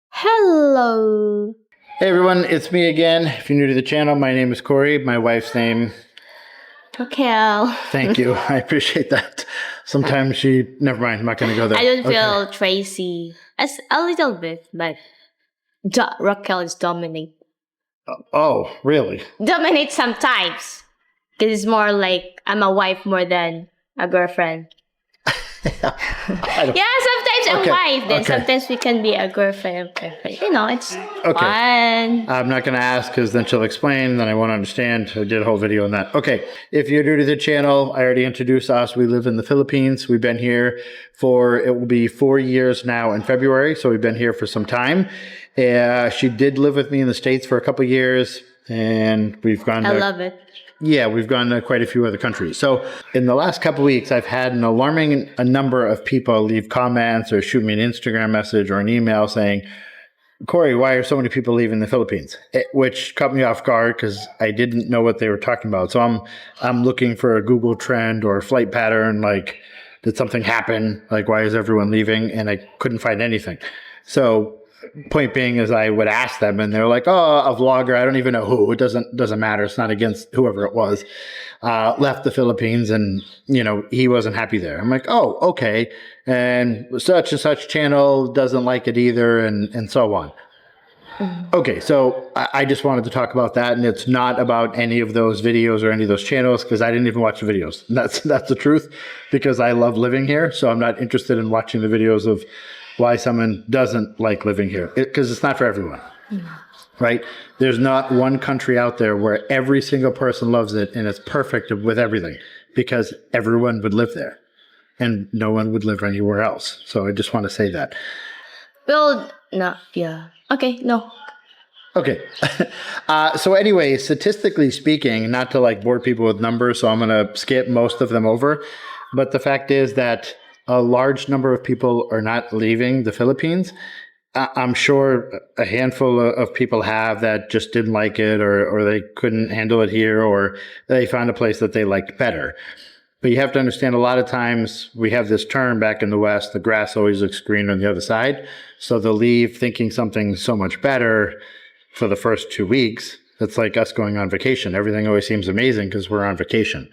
Hello. Hey everyone, it's me again. If you're new to the channel, my name is Corey. My wife's name, Raquel. thank you. I appreciate that. Sometimes never mind, I'm not going to go there. I don't feel Tracy as a little bit, but Raquel is dominate. Oh, really? Dominate sometimes. Because it's more like I'm a wife more than a girlfriend. Yeah, sometimes a wife, then sometimes we can be a girlfriend. You know, it's fun. I'm not going to ask because then she'll explain, then I won't understand. I did a whole video on that. Okay, if you're new to the channel, I already introduced us. We live in the Philippines. We've been here it will be 4 years now in February, so we've been here for some time. She did live with me in the States for a couple years, and we've gone I love it. Yeah, we've gone to quite a few other countries. So in the last couple of weeks, I've had an alarming number of people leave comments or shoot me an Instagram message or an email saying, Corey, why are so many people leaving the Philippines? Which caught me off guard because I didn't know what they were talking about. So I'm looking for a Google trend or a flight pattern, like did something happen? Like why is everyone leaving? And I couldn't find anything. So point being is I would ask them and they're like, oh, a vlogger, I don't even know who. It doesn't matter. It's not against whoever it was, left the Philippines and, he wasn't happy there. I'm like, oh, okay. And such and such channel doesn't like it either and so on. Okay, so I just wanted to talk about that, and it's not about any of those videos or any of those channels because I didn't even watch the videos. That's the truth because I love living here, so I'm not interested in watching the videos of why someone doesn't like living here because it's not for everyone, right? There's not one country out there where every single person loves it and it's perfect with everything because everyone would live there and no one would live anywhere else. So I just want to say that. Well, no, yeah. Okay, no. Okay. So anyway, statistically speaking, not to like bore people with numbers, so I'm going to skip most of them over. But the fact is that a large number of people are not leaving the Philippines. I'm sure a handful of people have that just didn't like it or they couldn't handle it here or they found a place that they liked better. But you have to understand a lot of times we have this term back in the West, the grass always looks green on the other side. So they'll leave thinking something's so much better for the first 2 weeks. It's like us going on vacation. Everything always seems amazing because we're on vacation.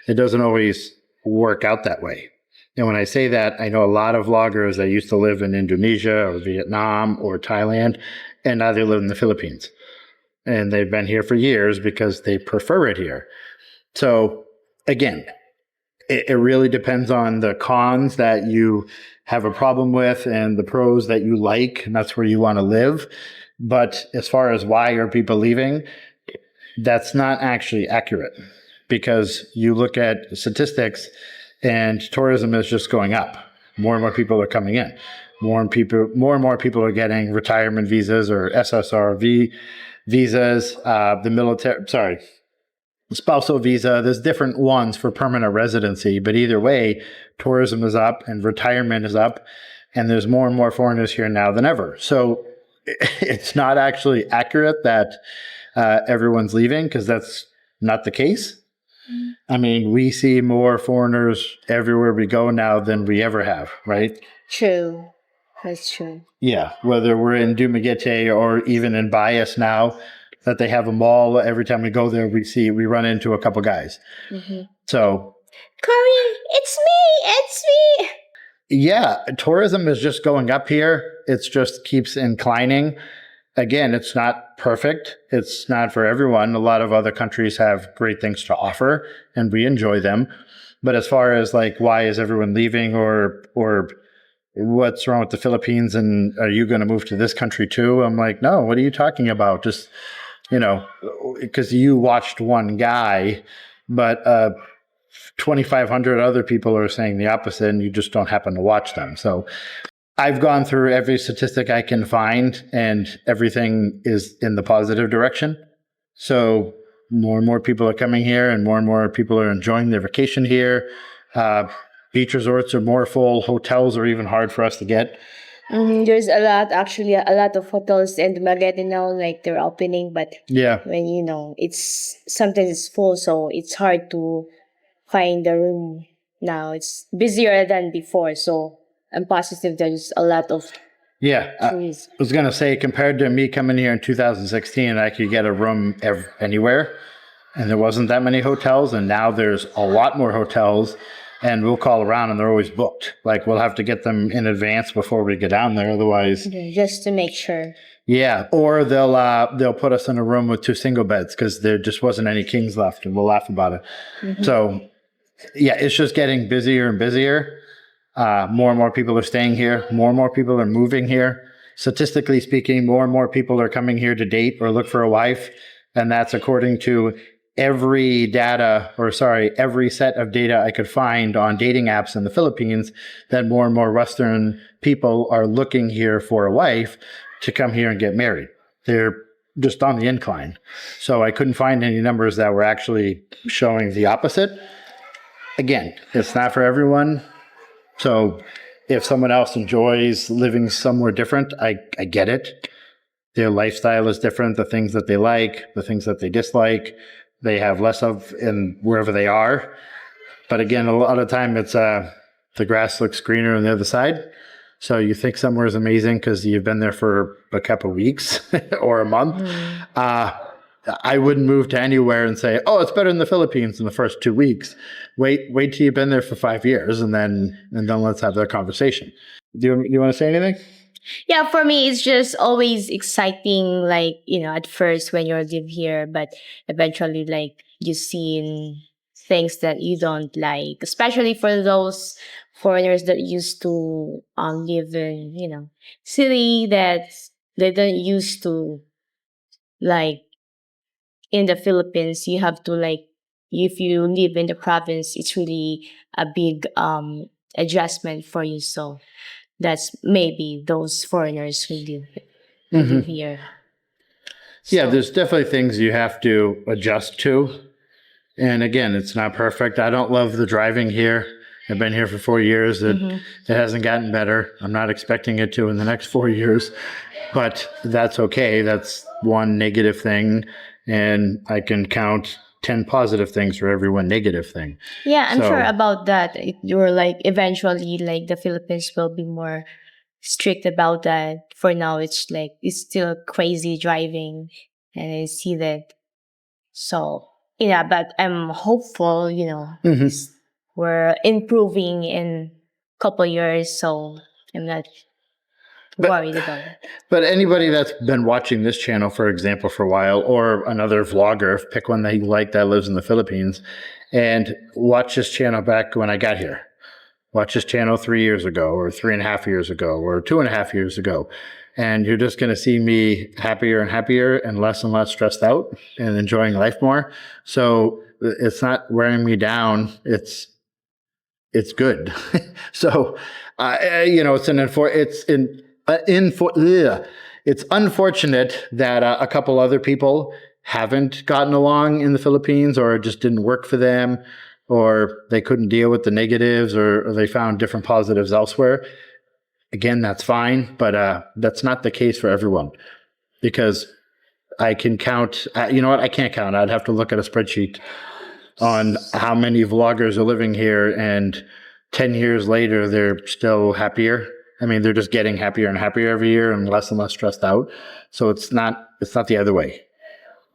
It doesn't always work out that way. And when I say that, I know a lot of vloggers that used to live in Indonesia or Vietnam or Thailand, and now they live in the Philippines. And they've been here for years because they prefer it here. So again, it really depends on the cons that you have a problem with and the pros that you like, and that's where you want to live. But as far as why are people leaving, that's not actually accurate because you look at statistics and tourism is just going up. More and more people are coming in. More and more people are getting retirement visas or SSRV visas, spousal visa. There's different ones for permanent residency, but either way, tourism is up and retirement is up, and there's more and more foreigners here now than ever. So it's not actually accurate that everyone's leaving because that's not the case. I mean, we see more foreigners everywhere we go now than we ever have, right? True. That's true. Yeah, whether we're in Dumaguete or even in Bias now, that they have a mall. Every time we go there, we run into a couple guys. So, Corey, it's me. Yeah, tourism is just going up here. It just keeps inclining. Again, it's not perfect. It's not for everyone. A lot of other countries have great things to offer, and we enjoy them. But as far as like, why is everyone leaving or what's wrong with the Philippines and are you going to move to this country too? I'm like, no, what are you talking about? Just, because you watched one guy, but 2,500 other people are saying the opposite and you just don't happen to watch them. So I've gone through every statistic I can find and everything is in the positive direction. So more and more people are coming here and more people are enjoying their vacation here. Beach resorts are more full. Hotels are even hard for us to get. There's a lot of hotels in Dumaguete now, like they're opening, but when sometimes it's full, so it's hard to find the room now it's busier than before. So I'm positive there's a lot of Yeah, I tourists. was going to say, compared to me coming here in 2016, I could get a room anywhere, and there wasn't that many hotels. And now there's a lot more hotels, and we'll call around, and they're always booked. Like, we'll have to get them in advance before we get down there. Otherwise, Just to make sure. yeah. Or they'll put us in a room with 2 single beds because there just wasn't any kings left, and we'll laugh about it. So, yeah, it's just getting busier and busier. More and more people are staying here. More and more people are moving here. Statistically speaking, more and more people are coming here to date or look for a wife. And that's according to every set of data I could find on dating apps in the Philippines, that more and more Western people are looking here for a wife to come here and get married. They're just on the incline. So I couldn't find any numbers that were actually showing the opposite. Again, it's not for everyone. So if someone else enjoys living somewhere different, I get it. Their lifestyle is different, the things that they like, the things that they dislike, they have less of in wherever they are. But again, a lot of time it's the grass looks greener on the other side. So you think somewhere is amazing because you've been there for a couple of weeks or a month. I wouldn't move to anywhere and say, "Oh, it's better in the Philippines in the first 2 weeks." Wait till you've been there for 5 years, and then let's have that conversation. Do you want to say anything? Yeah, for me, it's just always exciting, like, at first when you live here, but eventually, like, you see things that you don't like, especially for those foreigners that used to live in, city that they don't used to, like, in the Philippines, you have to, like, if you live in the province, it's really a big adjustment for you. So that's maybe those foreigners who live here. Yeah, So, there's definitely things you have to adjust to. And again, it's not perfect. I don't love the driving here. I've been here for 4 years. It hasn't gotten better. I'm not expecting it to in the next 4 years, but that's okay. That's one negative thing. And I can count 10 positive things for every one negative thing. yeah, I'm sure about that. You're like, eventually, like, the Philippines will be more strict about that. For now, it's like, it's still crazy driving, and I see that. So, yeah, but I'm hopeful, we're improving in couple years, so I'm not worried about it. But anybody that's been watching this channel, for example, for a while, or another vlogger, pick one that you like that lives in the Philippines, and watch this channel back when I got here. Watch this channel 3 years ago, or 3.5 years ago, or 2.5 years ago. And you're just going to see me happier and happier and less stressed out and enjoying life more. So it's not wearing me down. It's good. So, it's unfortunate that a couple other people haven't gotten along in the Philippines, or it just didn't work for them, or they couldn't deal with the negatives, or they found different positives elsewhere. Again, that's fine, but that's not the case for everyone, because I can count. You know what? I can't count. I'd have to look at a spreadsheet on how many vloggers are living here, and 10 years later, they're still happier. I mean, they're just getting happier and happier every year and less stressed out. So it's not the other way,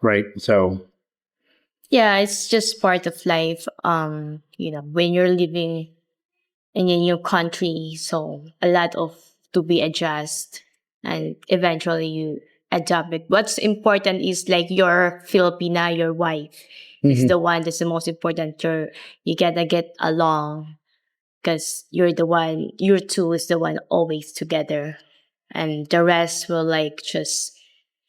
right? So Yeah, it's just part of life. When you're living in a new country, so a lot of to be adjust, and eventually you adapt it. What's important is, like, your Filipina, your wife is the one that's the most important. You gotta get along, because your two is the one always together, and the rest will, like, just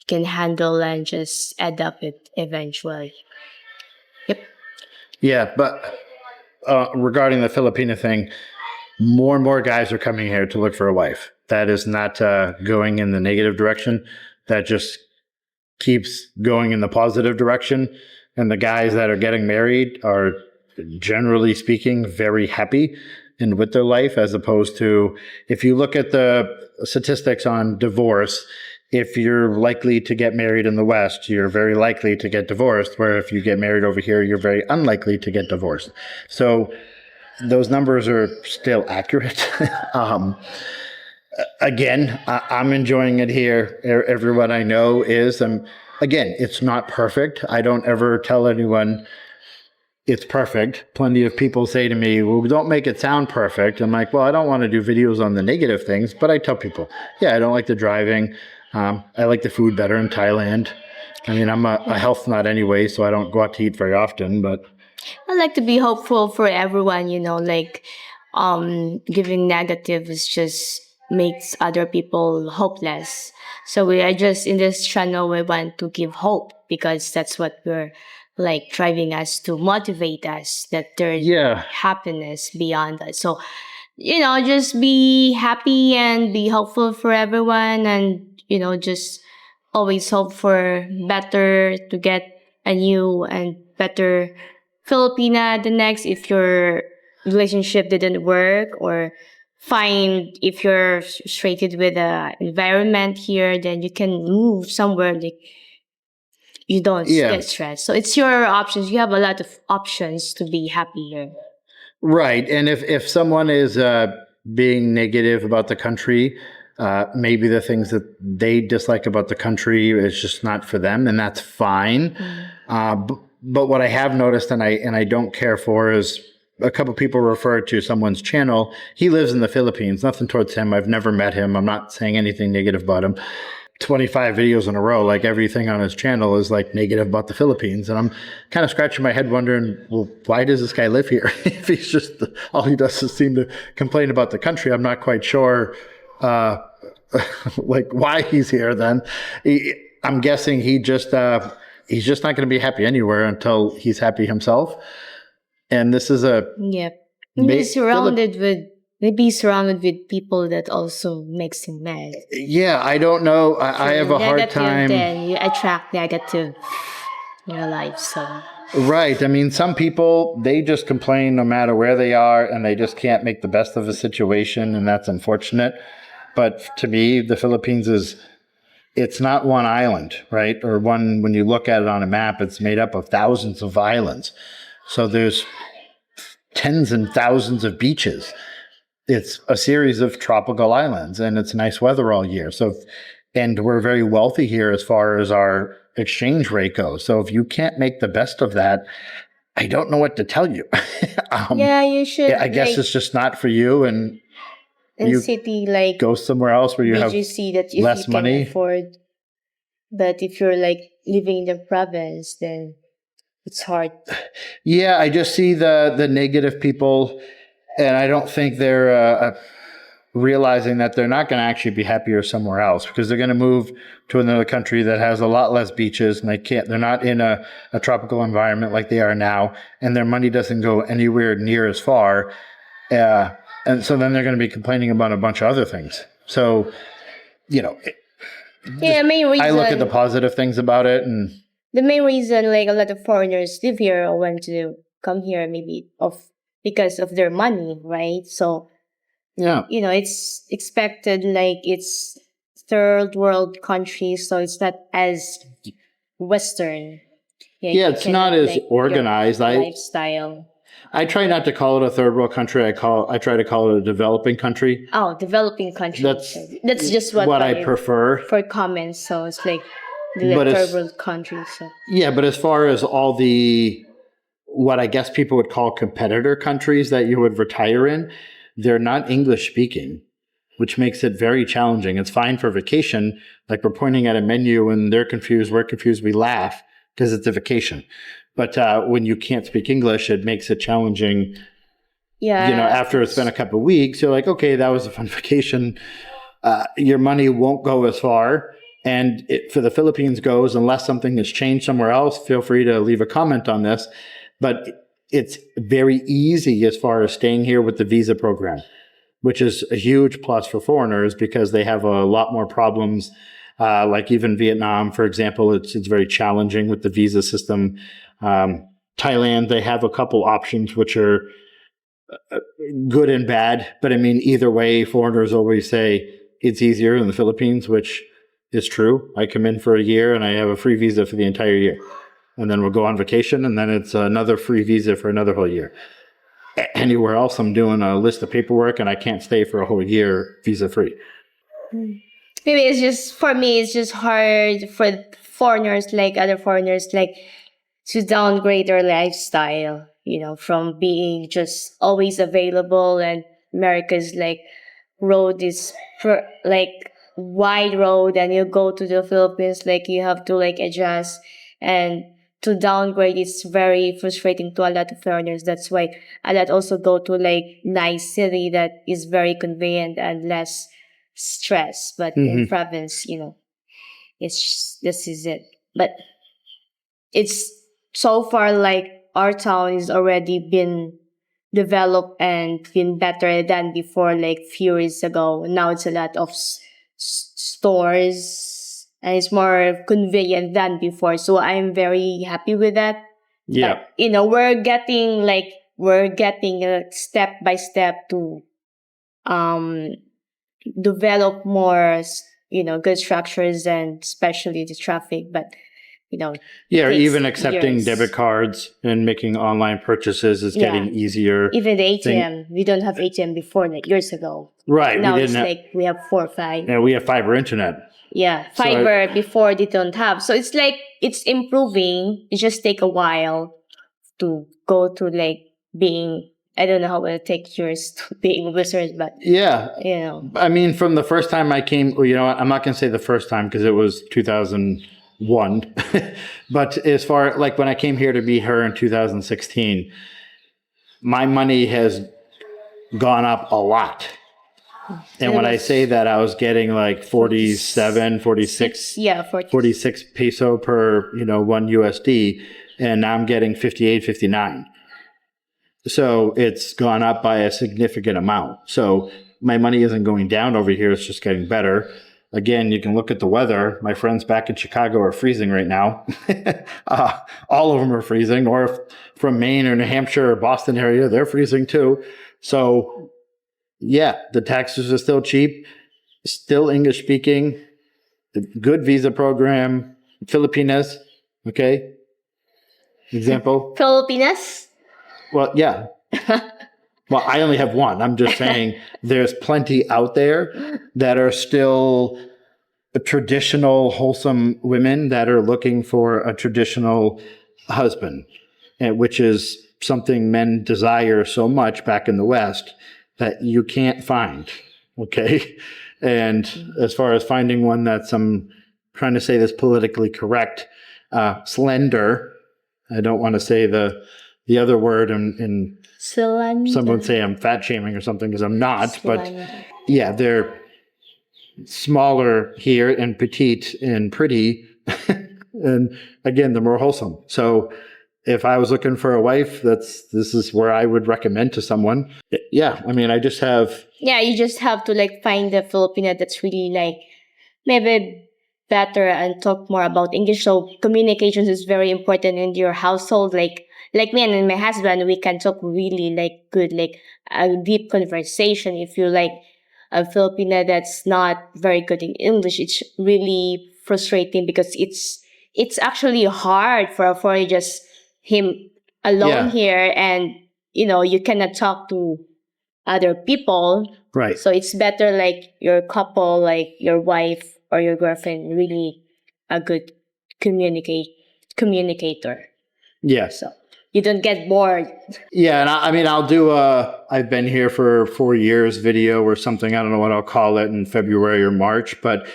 can handle and just adapt it eventually. Yep. yeah, but regarding the Filipina thing, more and more guys are coming here to look for a wife. That is not going in the negative direction. That just keeps going in the positive direction. And the guys that are getting married are, generally speaking, very happy and with their life, as opposed to, if you look at the statistics on divorce, if you're likely to get married in the West, you're very likely to get divorced, where if you get married over here, you're very unlikely to get divorced. So those numbers are still accurate. um, Again, I'm enjoying it here. Everyone I know is. Again, it's not perfect. I don't ever tell anyone it's perfect. Plenty of people say to me, well, don't make it sound perfect. I'm like, well, I don't want to do videos on the negative things, but I tell people, yeah, I don't like the driving. I like the food better in Thailand. I mean, I'm a health nut anyway, so I don't go out to eat very often, but I like to be hopeful for everyone, like giving negative is just makes other people hopeless. So we are just in this channel we want to give hope because that's what we're like driving us to motivate us that there's yeah, happiness beyond us. So just be happy and be hopeful for everyone and, just always hope for better to get a new and better Filipina the next if your relationship didn't work or find if you're frustrated with the environment here, then you can move somewhere like you don't yeah. get stressed. So it's your options. You have a lot of options to be happy here. Right. And if someone is being negative about the country, maybe the things that they dislike about the country is just not for them, and that's fine. But what I have noticed, and I don't care for, is a couple people refer to someone's channel. He lives in the Philippines. Nothing towards him. I've never met him. I'm not saying anything negative about him. 25 videos in a row, like everything on his channel is like negative about the Philippines. And I'm kind of scratching my head wondering, well, why does this guy live here? If he's just, all he does is seem to complain about the country. I'm not quite sure, like why he's here then. I'm guessing he's just not going to be happy anywhere until he's happy himself. And this is a, Yep. Maybe surrounded with people that also makes him mad. yeah, I don't know. I have a hard time. Then you attract negative in your life. So Right. I mean, some people, they just complain no matter where they are and they just can't make the best of a situation, and that's unfortunate. But to me, the Philippines it's not one island, right? Or one, when you look at it on a map, it's made up of thousands of islands. So there's tens and thousands of beaches. It's a series of tropical islands and it's nice weather all year. So, and we're very wealthy here as far as our exchange rate goes. So if you can't make the best of that, I don't know what to tell you. yeah, you should. I guess it's just not for you, and in you city like go somewhere else where you have BGC that if less you can money. afford. But if you're like living in the province, then it's hard. Yeah, I just see the negative people, and I don't think they're realizing that they're not going to actually be happier somewhere else because they're going to move to another country that has a lot less beaches, and they're not in a tropical environment like they are now, and their money doesn't go anywhere near as far. And so then they're going to be complaining about a bunch of other things. So, Yeah, main reason. I look at the positive things about it, and the main reason like a lot of foreigners live here or want to come here maybe because of their money, right? So yeah, it's expected like it's third world country, so it's not as Western. Yeah, it's not as like, organized. Lifestyle. I try not to call it a third world country. I try to call it a developing country. Oh, developing country. That's just what I prefer for comments. So it's like the third world country. So yeah, but as far as all the what I guess people would call competitor countries that you would retire in, they're not English speaking, which makes it very challenging. It's fine for vacation, like we're pointing at a menu and they're confused, we're confused, we laugh because it's a vacation. But when you can't speak English, it makes it challenging. Yeah. After it's been a couple of weeks, you're like, okay, that was a fun vacation. Your money won't go as far. And for the Philippines goes, unless something has changed somewhere else, feel free to leave a comment on this. But it's very easy as far as staying here with the visa program, which is a huge plus for foreigners because they have a lot more problems. Like even Vietnam, for example, it's very challenging with the visa system. Thailand, they have a couple options which are good and bad. But I mean, either way, foreigners always say it's easier in the Philippines, which is true. I come in for a year and I have a free visa for the entire year. And then we'll go on vacation and then it's another free visa for another whole year. anywhere else, I'm doing a list of paperwork and I can't stay for a whole year visa free. Maybe it's just for me. It's just hard for foreigners, like other foreigners, like to downgrade their lifestyle. From being just always available, and America's like road is like wide road, and you go to the Philippines, like you have to like adjust, and to downgrade is very frustrating to a lot of foreigners. That's why a lot also go to like nice city that is very convenient and less stress. But in province, this is it. But it's so far like our town is already been developed and been better than before, like few years ago. Now it's a lot of stores, and it's more convenient than before, so I'm very happy with that. Yeah. But we're getting step by step to um develop more good structures, and especially the traffic. But Yeah, or takes even accepting years. debit cards and making online purchases is getting Yeah. easier. Even the ATM, we don't have ATM before, like years ago. Right. Now we it's didn't like we have 4 or 5. have, we have fiber internet. Yeah, So fiber before they don't have. So it's like it's improving. It just take a while to go to like being. I don't know how it will take years to being wizards, but yeah. I mean, from the first time I came, well, I'm not going to say the first time because it was 2001. But as far like when I came here to be her in 2016, my money has gone up a lot. And when I say that, I was getting like 47, 46, 46 peso per, 1 USD. And now I'm getting 58, 59. So it's gone up by a significant amount. So my money isn't going down over here. It's just getting better. Again, you can look at the weather. My friends back in Chicago are freezing right now. All of them are freezing. Or if from Maine or New Hampshire or Boston area, they're freezing too. So yeah, the taxes are still cheap, still English speaking, good visa program, Filipinas, okay? Example. Filipinas? Well, yeah. Well, I only have one. I'm just saying there's plenty out there that are still traditional, wholesome women that are looking for a traditional husband, which is something men desire so much back in the West that you can't find. Okay. And as far as finding one that's, I'm trying to say this politically correct, slender. I don't want to say the other word and someone would say I'm fat shaming or something because I'm not. Slender. But yeah, they're smaller here and petite and pretty. And again, they're more wholesome. So if I was looking for a wife, this is where I would recommend to someone. Yeah, I mean, I just have. Yeah, you just have to like find the Filipino that's really like maybe better and talk more about English. So communications is very important in your household. Like me and my husband, we can talk really like good, like a deep conversation. If you like a Filipino that's not very good in English, it's really frustrating because it's actually hard for just him alone here, and you cannot talk to other people. Right. So it's better like your couple, like your wife or your girlfriend, really a good communicator. Yeah. So you don't get bored. Yeah, and I mean, I'll do I've been here for 4 years video or something. I don't know what I'll call it in February or March. But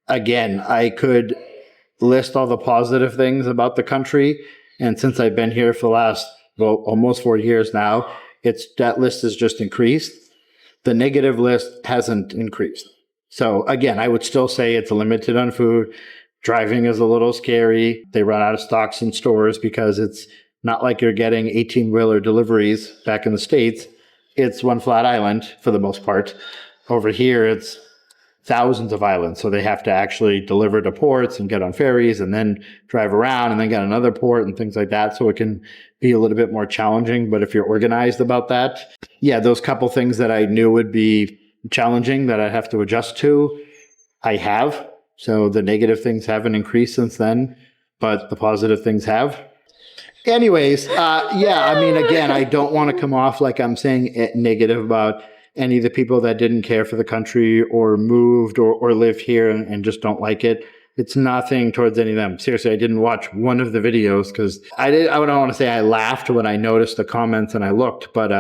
again, I could list all the positive things about the country. And since I've been here for the last, almost 4 years now, that list has just increased. The negative list hasn't increased. So again, I would still say it's limited on food. Driving is a little scary. They run out of stocks in stores because it's not like you're getting 18-wheeler deliveries back in the States. It's one flat island for the most part. Over here, it's thousands of islands. So they have to actually deliver to ports and get on ferries and then drive around and then get another port and things like that. So it can be a little bit more challenging. But if you're organized about that, yeah, those couple things that I knew would be challenging that I'd have to adjust to, I have. So the negative things haven't increased since then, but the positive things have. Anyways, yeah, I mean, again, I don't want to come off like I'm saying negative about any of the people that didn't care for the country or moved or live here and just don't like it. It's nothing towards any of them. Seriously, I didn't watch one of the videos because I don't want to say I laughed when I noticed the comments and I looked, but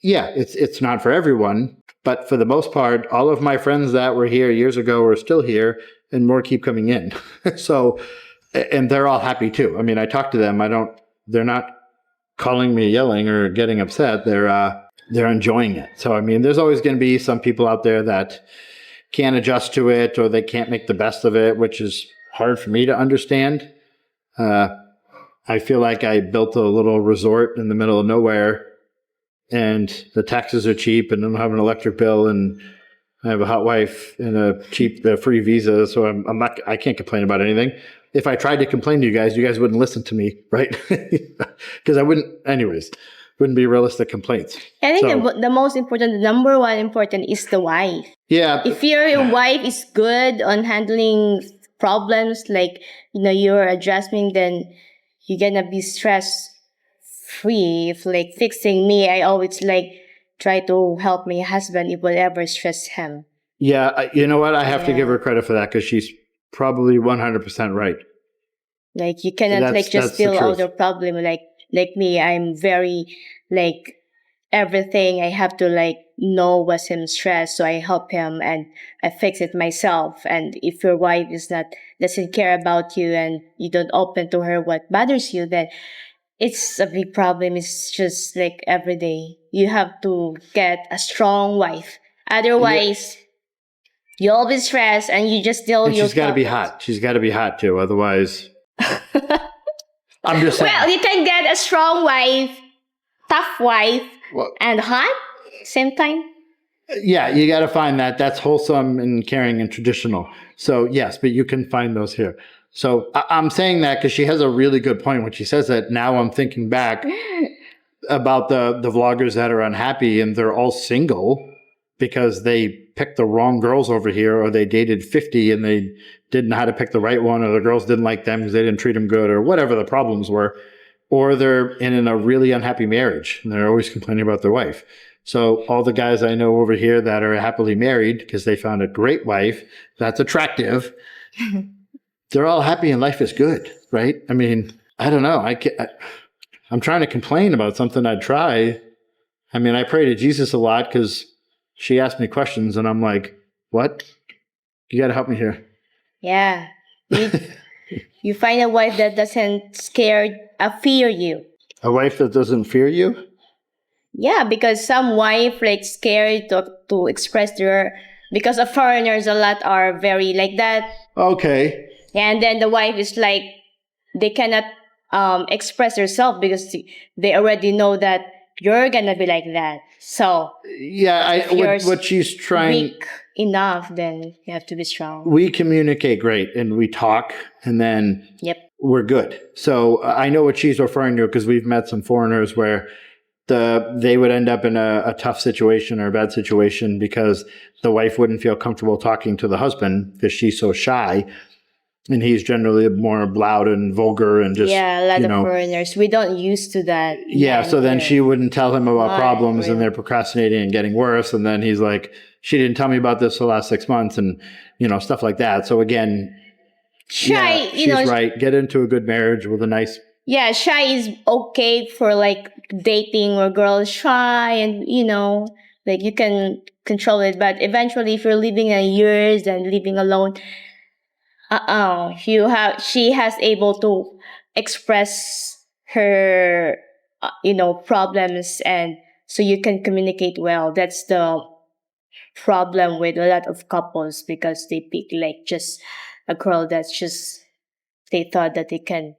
yeah, it's not for everyone. But for the most part, all of my friends that were here years ago are still here, and more keep coming in. So, and they're all happy too. I mean, I talk to them. I don't. They're not calling me yelling or getting upset. They're enjoying it. So I mean, there's always going to be some people out there that can't adjust to it or they can't make the best of it, which is hard for me to understand. Uh, I feel like I built a little resort in the middle of nowhere, and the taxes are cheap, and I don't have an electric bill, and I have a hot wife and a cheap free visa, so I'm not. I can't complain about anything. If I tried to complain to you guys wouldn't listen to me, right? Because I wouldn't. Anyways, wouldn't be realistic complaints. I think So the most important, the number one important is the wife. yeah, If your wife is good on handling problems, like you're adjusting, then you're gonna be stress free. If like fixing me, I always like try to help my husband if whatever stress him. yeah. You know what? I have to give Yeah. her credit for that because she's probably 100% right. Like you cannot like just That's the deal out truth. the problem like me. I'm very like everything I have to like know what's him stress, so I help him and I fix it myself. And if your wife is not doesn't care about you and you don't open to her what bothers you, then it's a big problem. It's just like every day you have to get a strong wife. Yeah, Otherwise, you'll be stressed and you just deal and your she's got to be problems. hot. She's got to be hot too. Otherwise, I'm just saying. Well, you can get a strong wife, tough wife, Well, and hot same time. yeah, you got to find that. That's wholesome and caring and traditional. So yes, but you can find those here. So I'm saying that because she has a really good point when she says that. Now I'm thinking back about the vloggers that are unhappy and they're all single because they picked the wrong girls over here, or they dated 50 and they didn't know how to pick the right one, or the girls didn't like them because they didn't treat them good, or whatever the problems were, or they're in a really unhappy marriage and they're always complaining about their wife. So all the guys I know over here that are happily married because they found a great wife that's attractive, they're all happy and life is good, right? I mean, I don't know. I'm trying to complain about something I'd try. I mean, I pray to Jesus a lot because she asked me questions and I'm like, what? You got to help me here. Yeah. You find a wife that doesn't fear you. A wife that doesn't fear you? Yeah, because some wife like scared to express their because of foreigners a lot are very like that. Okay. And then the wife is like they cannot express herself because they already know that you're gonna be like that. So Yeah, if you're what she's trying. weak enough, then you have to be strong. We communicate great and we talk, and then Yep. we're good. So I know what she's referring to because we've met some foreigners where they would end up in a tough situation or a bad situation because the wife wouldn't feel comfortable talking to the husband because she's so shy, and he's generally more loud and vulgar and just Yeah, a lot of foreigners. We don't used to that. yeah. So then she wouldn't tell him about Not problems, and really. they're procrastinating and getting worse. And then he's like, "She didn't tell me about this for the last 6 months," and stuff like that. So again, Shy, yeah, she's right. Get into a good marriage with a nice. Yeah, shy is okay for like dating or girls shy and like you can control it. But eventually, if you're living in years and living alone, she has able to express her problems, and so you can communicate well. That's the problem with a lot of couples because they pick like just a girl that's just they thought that they can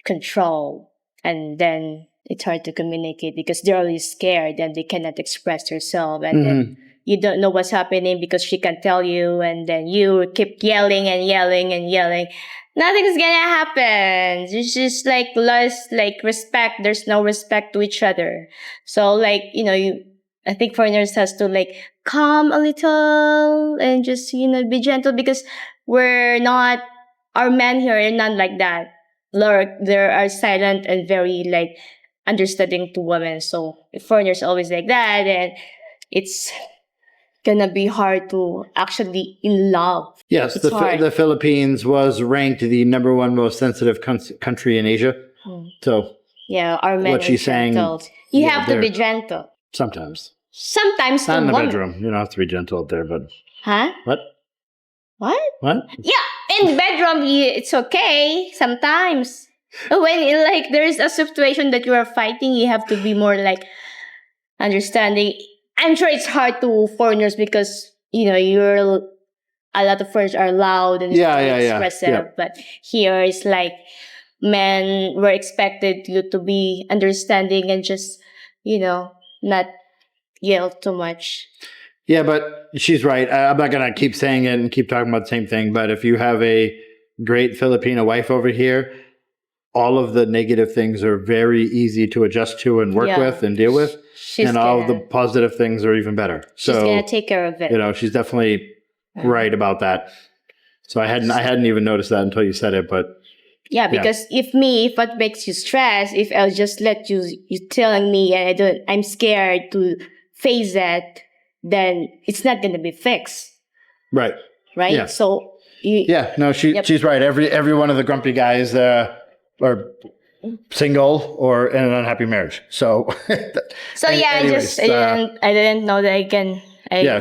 control, and then it's hard to communicate because they're always scared and they cannot express themselves, and then you don't know what's happening because she can tell you, and then you keep yelling and yelling and yelling. Nothing's gonna happen. It's just like lost like respect. There's no respect to each other. So like I think foreigners has to like calm a little and just be gentle because we're not our men here are not like that. there are silent and very like understanding to women. So if foreigners always like that, then it's gonna be hard to actually in love. Yes, It's hard. the Philippines was ranked the number one most sensitive country in Asia. So Yeah, our men what are she's saying, gentle. You yeah, have to they're- be gentle. sometimes. Sometimes Not to in the women. bedroom. You don't have to be gentle up there, but Huh? what? What? What? Yeah, in bedroom, it's okay sometimes. When like there's a situation that you are fighting, you have to be more like understanding. I'm sure it's hard to foreigners because you're a lot of foreigners are loud and Yeah, yeah, yeah, expressive, yeah. but here it's like men were expected you to be understanding and just not yell too much. Yeah, but she's right. I'm not going to keep saying it and keep talking about the same thing. But if you have a great Filipino wife over here, all of the negative things are very easy to adjust to and work Yeah. with and deal with. And all of the positive things are even better. She's So, gonna take care of it. she's definitely right about that. So I hadn't even noticed that until you said it. But yeah, because if what makes you stress, if I'll just let you telling me and I'm scared to face it, then it's not gonna be fixed. right. Right? Yeah. So she's right. Every one of the grumpy guys are single or in an unhappy marriage. So anyways, I didn't know that I can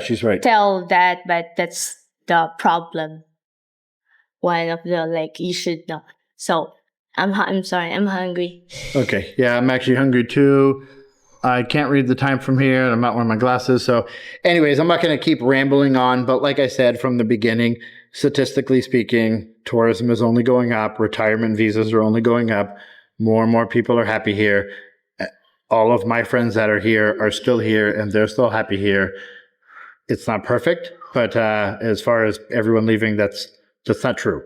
she's right. tell that, but that's the problem. One of the like you should know. So I'm sorry, I'm hungry. Okay. Yeah, I'm actually hungry too. I can't read the time from here, and I'm not wearing my glasses. So, anyways, I'm not going to keep rambling on. But like I said from the beginning, statistically speaking, tourism is only going up. Retirement visas are only going up. More and more people are happy here. All of my friends that are here are still here, and they're still happy here. It's not perfect, but as far as everyone leaving, that's not true.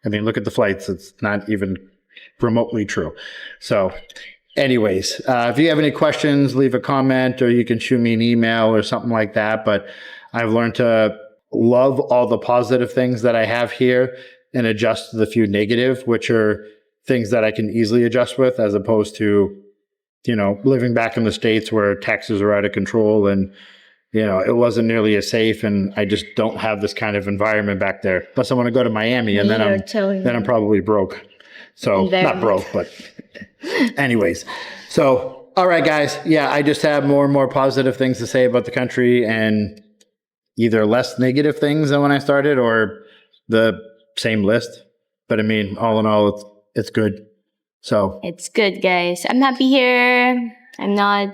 I mean, look at the flights. It's not even remotely true. So anyways, if you have any questions, leave a comment or you can shoot me an email or something like that. But I've learned to love all the positive things that I have here and adjust to the few negative, which are things that I can easily adjust with, as opposed to, living back in the States where taxes are out of control and, it wasn't nearly as safe. And I just don't have this kind of environment back there. Plus I want to go to Miami and then I'm probably broke. So not broke, but anyways. So, all right, guys. Yeah, I just have more and more positive things to say about the country and either less negative things than when I started or the same list. But I mean, all in all, it's good. So it's good, guys. I'm happy here. I'm not,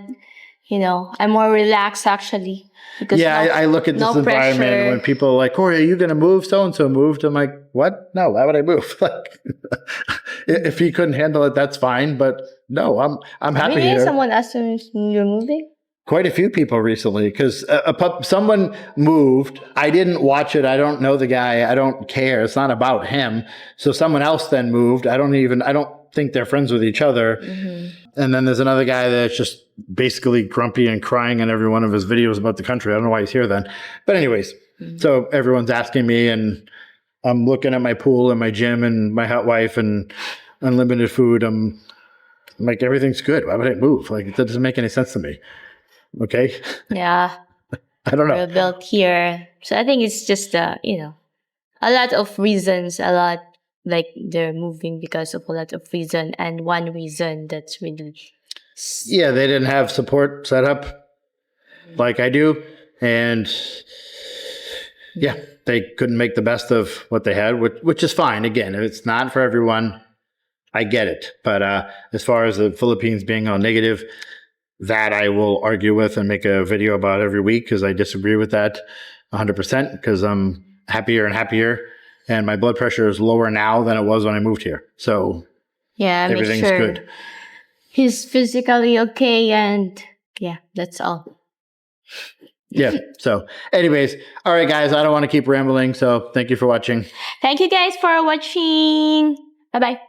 I'm more relaxed actually. Because I look at this environment pressure. When people are like, Corey, are you going to move? So-and-so moved. I'm like, what? No, why would I move? Like, if he couldn't handle it, that's fine. But no, I'm happy here. Someone asked me you're moving? Quite a few people recently, because someone moved. I didn't watch it. I don't know the guy. I don't care. It's not about him. So someone else then moved. I don't think they're friends with each other. Mm-hmm. And then there's another guy that's just basically grumpy and crying in every one of his videos about the country. I don't know why he's here then. But anyways, So everyone's asking me, and I'm looking at my pool and my gym and my hot wife and unlimited food. I'm like, everything's good. Why would I move? Like, that doesn't make any sense to me. Okay. Yeah. I don't know. We're built here. So I think it's just, a lot of reasons, like they're moving because of a lot of reason. And one reason that's really. Yeah, they didn't have support set up like I do. And yeah, they couldn't make the best of what they had, which is fine. Again, if it's not for everyone, I get it. But as far as the Philippines being all negative, that I will argue with and make a video about every week because I disagree with that 100% because I'm happier and happier. And my blood pressure is lower now than it was when I moved here. So yeah, everything's good. He's physically okay. And yeah, that's all. Yeah. So anyways, all right, guys, I don't want to keep rambling. So thank you for watching. Thank you guys for watching. Bye-bye.